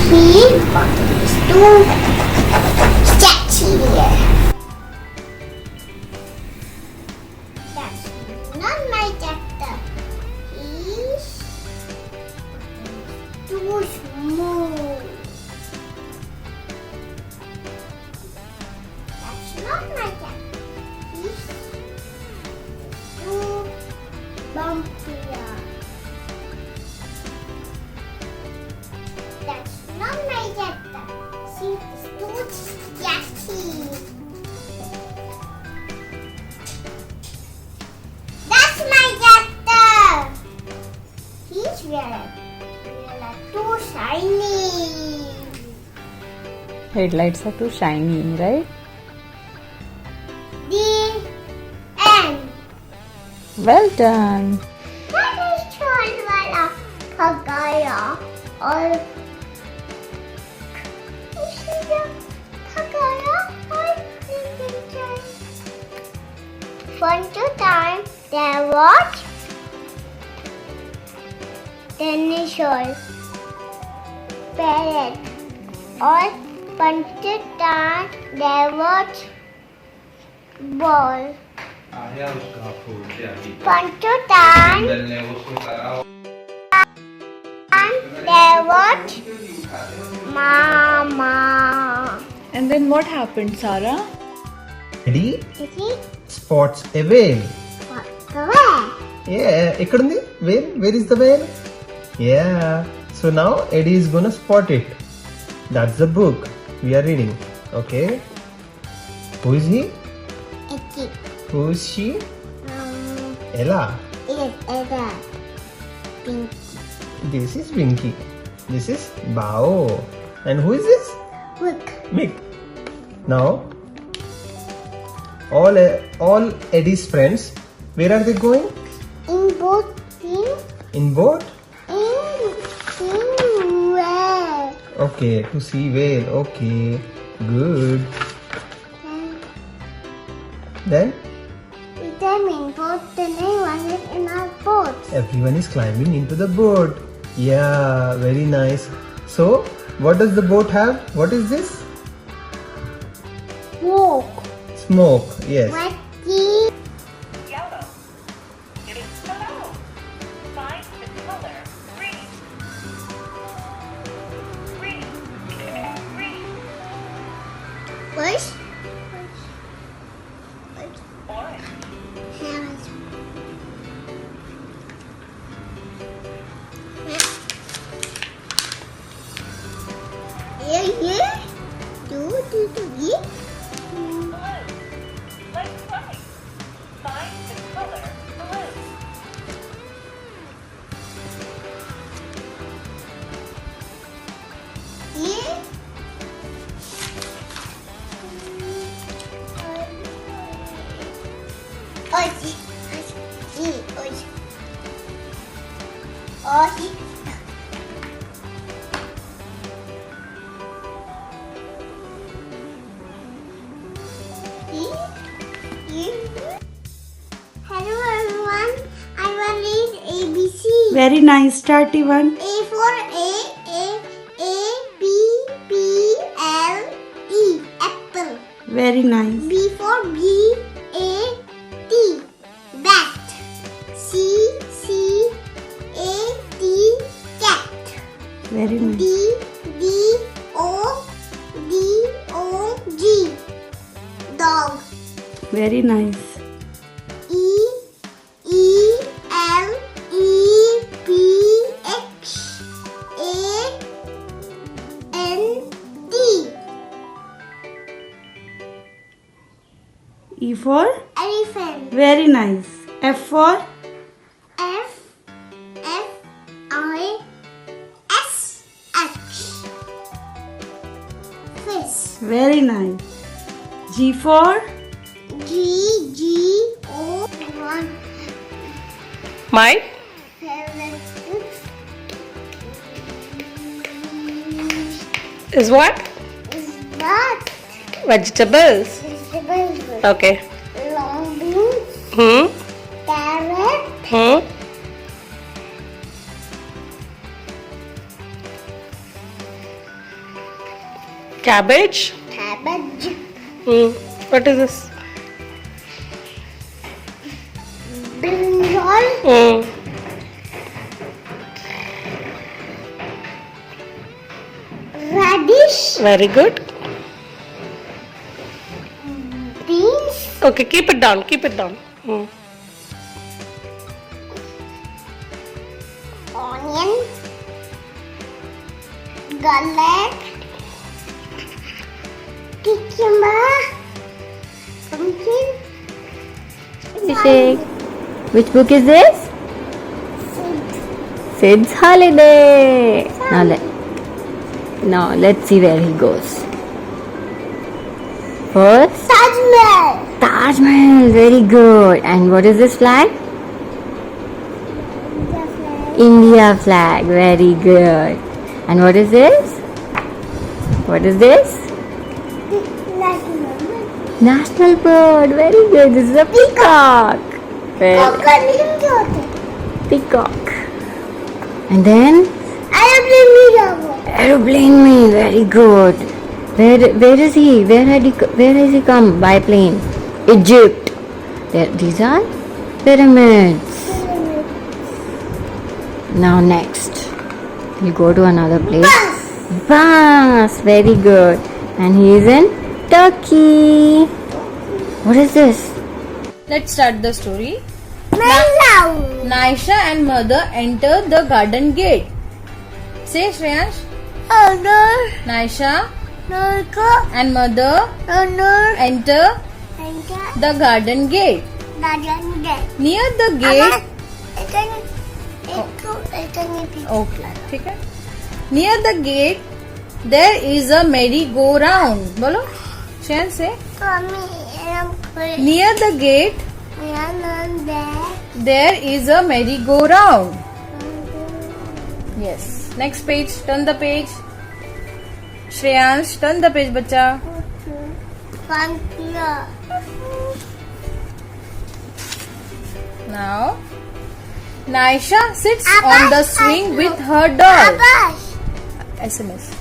He is too sketchy here. That's not my tractor. He's too smooth. That's not my tractor. He's too bumpy. That's not my tractor. She's too sketchy. That's my tractor. He's really too shiny. Headlights are too shiny, right? The end. Well done. That is Cholwala Pagaya or One to time there was dinosaur parrot or one to time there was ball. One to time there was mama. And then what happened, Sarah? Eddie Is he? spots a whale. Where? Yeah, ekkundi whale. Where is the whale? Yeah. So now Eddie is gonna spot it. That's the book we are reading. Okay. Who is he? It's Who is she? Ella. Yes, Ada. Pink. This is Winky. This is Bao. And who is this? Look. Mick. Now, all Eddie's friends, where are they going? In both things. In boat? In where? Okay, to see whale. Okay, good. Then Vitamin boat. The name was in our boat. everyone is climbing into the boat. Yeah, very nice. So, what does the boat have? What is this? Walk. Smoke. Yes. What the? Yellow. It is hello. Find the color green. Green. Green. Push. Orange. Yeah. Do. Blue. Let's play. Find the color blue. Yeah. Oji. Hello everyone. I will read ABC. Very nice. Start even. A for B L E apple. Very nice. B for B-A-T, bat. C-A-T, cat. Very nice. D-O-G, dog. Very nice. E-L-E-P-H-A-N-T. E for? Elephant. Very nice. F for? F-I-S-H. Fish. Very nice. G for? G-G-O-1. Mine? Is what? Is that Vegetables. vegetables? Okay. Long beans, carrot, Cabbage. Cabbage. What is this? Brinjal. Radish. Very good. Beans. Okay, keep it down. Keep it down. Onion. Garlic. Cucumber. Pumpkin. Abhishek, which book is this? Sid's Holiday. Now let's see where he goes. First, Taj Mahal. Taj Mahal. Very good. And what is this flag? India flag. Very good. And what is this? What is this? National bird. Very good. This is a peacock. Peacock. And then aeroplane. Me. Very good. Where is he? Where has he come by plane? Egypt. These are pyramids. Now next, you go to another place. Bus. Very good. And he is in Turkey. What is this? Let's start the story. Mellow. Naisha and mother enter the garden gate. Say Shreyansh. Honor. Naisha Norco. and mother Honor. enter Enter. the garden gate. Garden gate. Near the gate. Okay, ठीक है. Near the gate, there is a merry-go-round. बोलो, Shreyansh say. Near the gate, there is a merry-go-round. Yes. Next page. Turn the page. Shreyansh, turn the page, बच्चा. Now, Naisha sits on the swing with her doll. SMS.